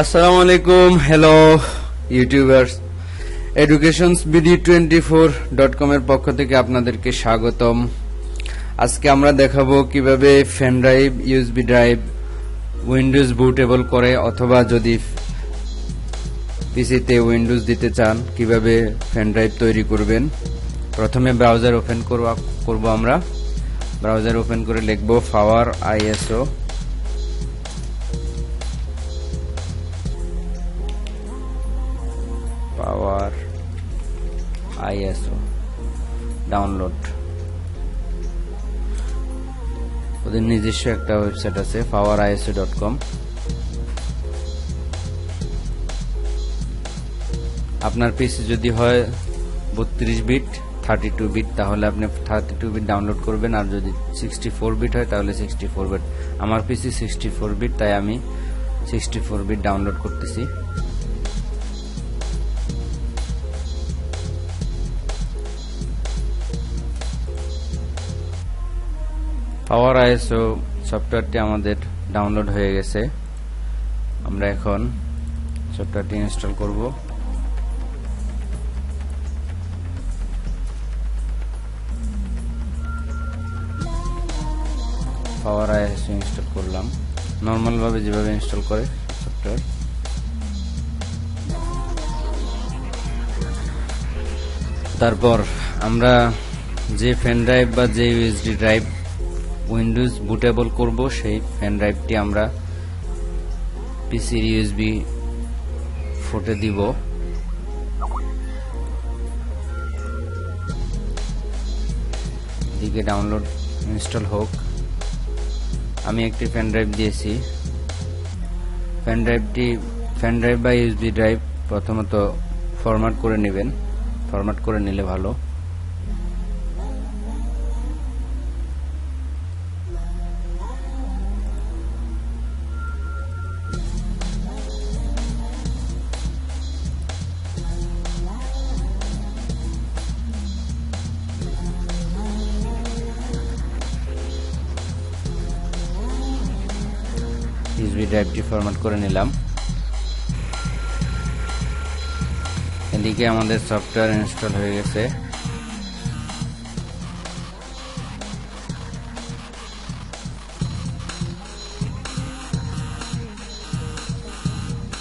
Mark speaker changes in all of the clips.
Speaker 1: আসসালামু আলাইকুম। Hello YouTubers, educationsbd24.com এর পক্ষ থেকে আপনাদেরকে স্বাগতম। আজকে আমরা দেখাবো কিভাবে pen drive, USB drive Windows bootable করে, অথবা যদি পিসিতে উইন্ডোজ দিতে চান কিভাবে পেন ড্রাইভ তৈরি করবেন। প্রথমে ব্রাউজার ওপেন করব। আমরা ব্রাউজার ওপেন করে লিখব পাওয়ার আইএসও। পাওয়ার আইএসও ডাউনলোড। ওদের নিজস্ব একটা ওয়েবসাইট আছে poweriso.com। আপনার পিসি যদি হয় 32 বিট 32 বিট, তাহলে আপনি 32 বিট ডাউনলোড করবেন, আর যদি 64 বিট হয় তাহলে 64 বিট। আমার পিসি 64 বিট, তাই আমি 64 বিট ডাউনলোড করতেছি। পাওয়ার আইএসও সফটওয়্যারটি আমাদের ডাউনলোড হয়ে গেছে। আমরা এখন সফটওয়্যারটি ইনস্টল করব। পাওয়ার আইএসও ইনস্টল করলাম নর্মাল ভাবে, যেভাবে ইনস্টল করে সফটওয়্যার। তারপর আমরা যে পেন ড্রাইভ বা যে ইউএসডি ড্রাইভ উইন্ডোজ বুটেবল করব, সেই পেন ড্রাইভটি আমরা পিসির ইউএসবি পোর্টে দিব। এদিকে ডাউনলোড ইনস্টল হোক। আমি একটি পেন ড্রাইভ দিয়েছি। পেন ড্রাইভ বা ইউএসবি ড্রাইভ প্রথমত ফরম্যাট করে নেবেন। ফরম্যাট করে নিলে ভালো। ইউএসবি ড্রাইভটি ফরম্যাট করে নিলাম। এদিকে আমাদের সফটওয়্যার ইনস্টল হয়ে গেছে।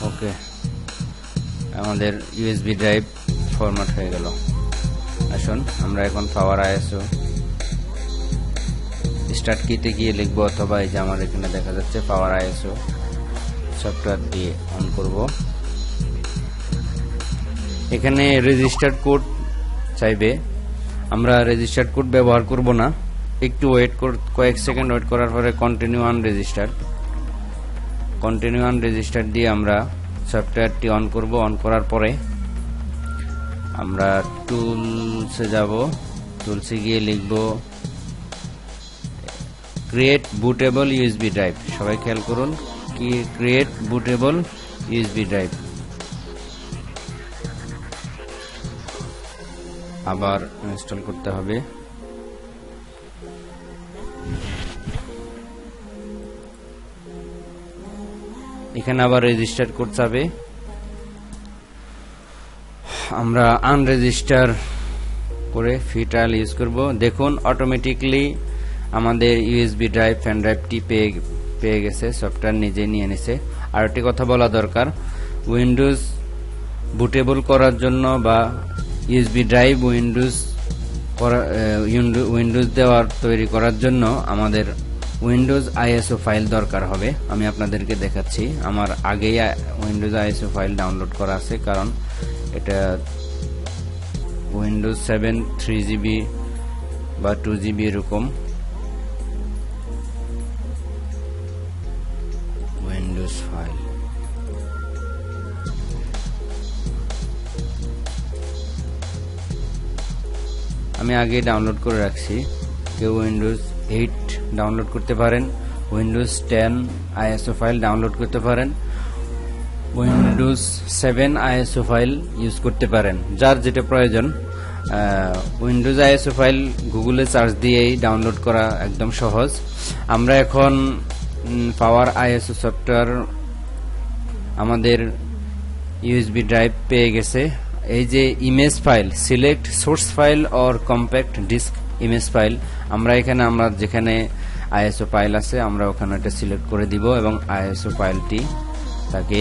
Speaker 1: ওকে, আমাদের ইউএসবি ড্রাইভ ফরম্যাট হয়ে গেল। আসুন আমরা এখন পাওয়ার আইএসও স্টার্ট কিতে গিয়ে লিখবো, অথবা এই যে আমার এখানে দেখা যাচ্ছে পাওয়ার আইএসও সফটওয়্যার দিয়ে অন করব। এখানে রেজিস্টার্ড কোড চাইবে। আমরা রেজিস্টার্ড কোড ব্যবহার করব না। একটু কয়েক সেকেন্ড ওয়েট করার পরে কন্টিনিউ অন রেজিস্টার দিয়ে আমরা সফটওয়্যারটি অন করব। অন করার পরে আমরা টুলসে যাব। টুলসে গিয়ে লিখব ক্রিয়েট বুটেবল ইউএসবি ড্রাইভ। সবাই খেয়াল করুন, কি ক্রিয়েট বুটেবল ইউএসবি ড্রাইভ। আবার ইনস্টল করতে হবে। এখানে আবার রেজিস্টার কোড চাবে। আমরা আনরেজিস্টার করে ফ্রি ট্রায়াল ইউজ করব। দেখুন অটোমেটিকলি আমাদের ইউএসবি ড্রাইভ পেন ড্রাইভটি পেয়ে গেছে, সফটওয়্যার নিজেই নিয়ে নিছে। আর একটি কথা বলা দরকার, উইন্ডোজ বুটেবল করার জন্য বা ইউএসবি ড্রাইভ উইন্ডোজ তৈরি করার জন্য আমাদের উইন্ডোজ আইএসও ফাইল দরকার হবে। আমি আপনাদেরকে দেখাচ্ছি। আমার আগেই উইন্ডোজ আইএসও ফাইল ডাউনলোড করা আছে, কারণ এটা উইন্ডোজ 7 3GB বা 2GB এরকম উইন্ডোজ ফাইল। আমি আগে ডাউনলোড করে রাখছি। কেউ উইন্ডোজ 8 ডাউনলোড করতে পারেন, উইন্ডোজ 10 আইএসও ফাইল ডাউনলোড করতে পারেন, উইন্ডোজ 7 আইএসও ফাইল ইউজ করতে পারেন, যার যেটা প্রয়োজন। উইন্ডোজ আইএসও ফাইল গুগলে সার্চ দিয়েই ডাউনলোড করা একদম সহজ। আমরা এখন পাওয়ার আইএসও সফটওয়্যার আমাদের ইউএসবি ড্রাইভ পেয়ে গেছে। এই যে image file, select source file or compact disk image file, আমরা যেখানে আইএসও ফাইল আছে আমরা ওখানে এটা সিলেক্ট করে দিব এবং আইএসও ফাইলটি তাকে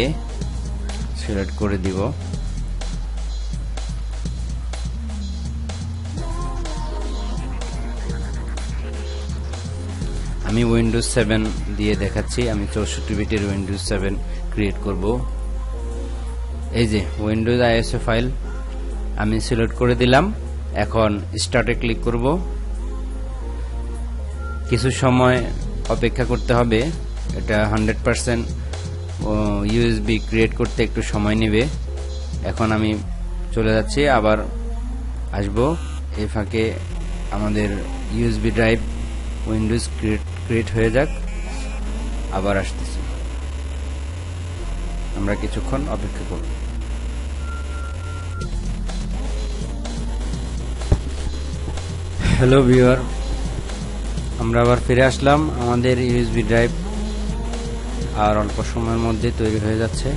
Speaker 1: সিলেক্ট করে দিব। আমি উইন্ডোজ 7 দিয়ে দেখাচ্ছি, আমি 64 বিটের উইন্ডোজ 7 ক্রিয়েট করব। এই যে উইন্ডোজ আইএসও ফাইল আমি সিলেক্ট করে দিলাম। এখন স্টার্টে ক্লিক করব। কিছু সময় অপেক্ষা করতে হবে, এটা 100% ইউএসবি ক্রিয়েট করতে একটু সময় নেবে। এখন আমি চলে যাচ্ছি, আবার আসব। এই ফাঁকে আমাদের ইউএসবি ড্রাইভ উইন্ডোজ ক্রিয়েট হয়ে যাক, আবার আসতেছি। আমরা কিছুক্ষণ অপেক্ষা করব। হ্যালো ভিউয়ার, আমরা আবার ফিরে আসলাম। আমাদের ইউএসবি ড্রাইভ আর অল্প সময়ের মধ্যে তৈরি হয়ে যাচ্ছে।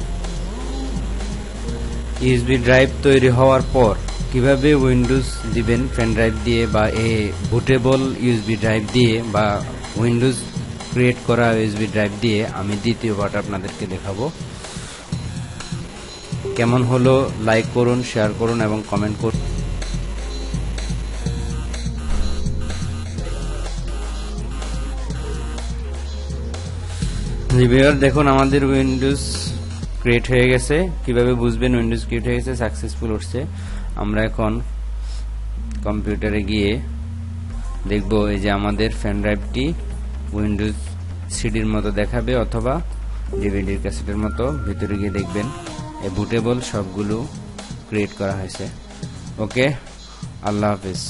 Speaker 1: ইউএসবি ড্রাইভ তৈরি হওয়ার পর কিভাবে উইন্ডোজ দিবেন পেন ড্রাইভ দিয়ে বা বুটেবল ইউএসবি ড্রাইভ দিয়ে বা উইন্ডোজ ক্রিয়েট করা ইউএসবি ড্রাইভ দিয়ে আমি দ্বিতীয় পার্ট আপনাদেরকে দেখাবো। কেমন হলো লাইক করুন, শেয়ার করুন এবং কমেন্ট করুন। ভিউয়ার দেখুন আমাদের উইন্ডোজ ক্রিয়েট হয়ে গেছে। কিভাবে বুঝবেন উইন্ডোজ ক্রিয়েট হয়ে গেছে, সাকসেসফুল হচ্ছে? আমরা এখন কম্পিউটারে গিয়ে দেখব এই যে আমাদের পেন ড্রাইভটি উইন্ডোজ সিডির মতো দেখাবে অথবা ডিভিডির ক্যাসেটের মতো। ভিতরে গিয়ে দেখবেন এই বুটেবল সবগুলো ক্রিয়েট করা হয়েছে। ওকে, আল্লাহ হাফেজ।